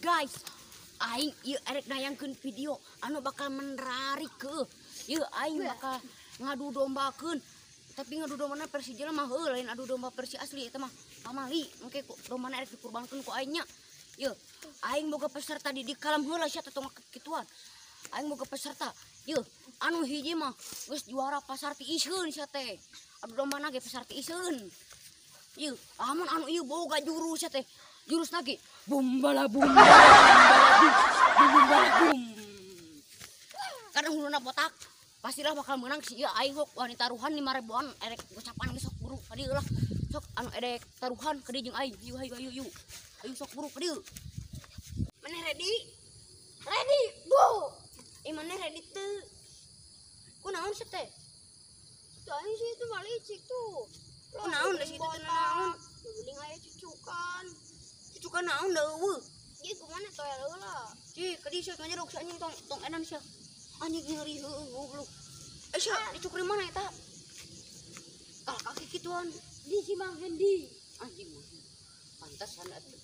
Guys, aing ieu arek nayangkeun video anu bakal menarik ke. Ieu aing bakal ngadu dombakeun. Tapi ngadu dombana versi jelema heuh lain adu domba versi asli eta mah pamali. Engke dombana arek dikurbankeun ku aing nya. Ieu aing boga peserta di kalam heula sia tong kituan. Aing boga peserta. Ieu anu hiji mah geus juara pasar ti iseun sia teh. Adu dombana ge pasar ti iseun. Ieu amun anu ieu boga jurus sia teh. Jurus lagi bum bala bum bum. Karena huluna botak pastilah bakal menang si ieu aing sok wani taruhan 5.000-an erek gocapan ge sok buru ka dieu lah. Sok anu erek taruhan ka dieu jeung aing. Ayo. Ayo sok buru ka dieu. Maneh ready? Ready, go. Maneh ready teu? Kunaon sih teh? Tadi sih itu malicik tuh. Kunaon da situ teh naon? Beli aya cucukan. Cucukan naon da eueuh? Ieu kemana tuh ya lah? Cih, ka dieu sia ngajerok si anjing tong edan sia. Anjing ngeri heueuh goblok. Sia dicukri mana eta? Ah, kaki kituan Di si Mang Hendi. anjing mah. Pantas anda tuh.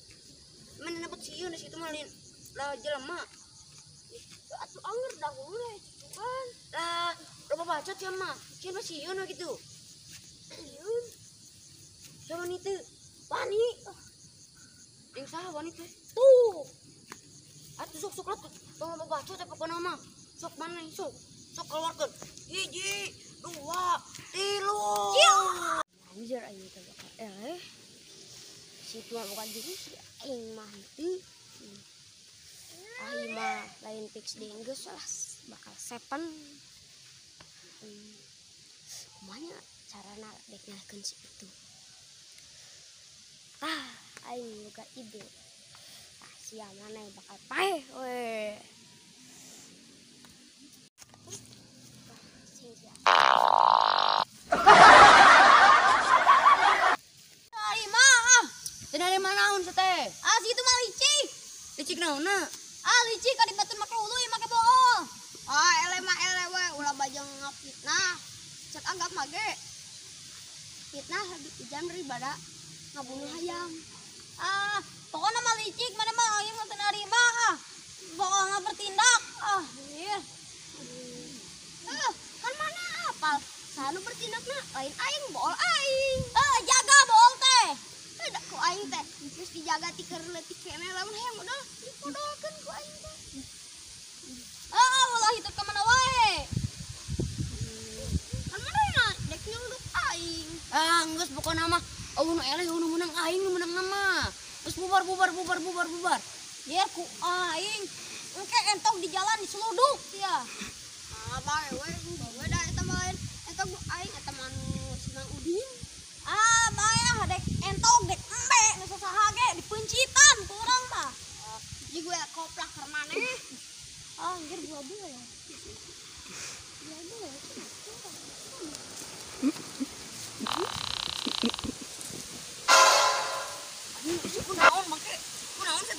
Mana dapat si ieu da situ mah lah jelema. Atuh anger dahulu ya cucukan. Lah, loba bacot ya mah. Cieun mah si ieu na kitu. Ieu Siapa nih tuh? Pani. Yang salah wanita Tuh. atuh sok lah tuh loba bacot teh pokona mah sok mana nih sok keluarkeun 1 2 3 Anjir aing teh bakal situ mah bukan jadi si aing mah henteu. Aing mah lain fix deung geus lah bakal 7. Kumanya carana dek ngalkeun si itu. Aing juga ide. Sia mana yang bakal paeh we. dari manaon teh Situ mah licik. licik naonna Licik ka dibatur make ulu ieu make bool. Ele mah ele we ulah bajang ngafitnah. Cek anggap mage. Fitnah hujan ribada ngabunuh hayam. Pokoknya mah licik mana mah aing mah teu narima pokoknya bertindak. Ieu. Kan mana apal sanu bertindakna lain aing bool aing. Jaga bool teh. Da ku aing teh geus dijaga ti keur leutik kene lamun hayang modal dipodolkeun ku aing teh. Wallahi teu ka mana wae. Kan mana dek nyunduk aing. geus pokona mah nu eleh nu menang aing nu menang nama terus bubar Biar ku aing engke entok di jalan diseluduk ya. Bae we da eta mah eta aing eta mah si Mang Udin. Bae dek entok dek embe nu sasaha ge dipencitan ku urang mah. Jadi gue koplak keur maneh. Anjir buah-buah ya. Buah-buah. kunaon make kunaon teh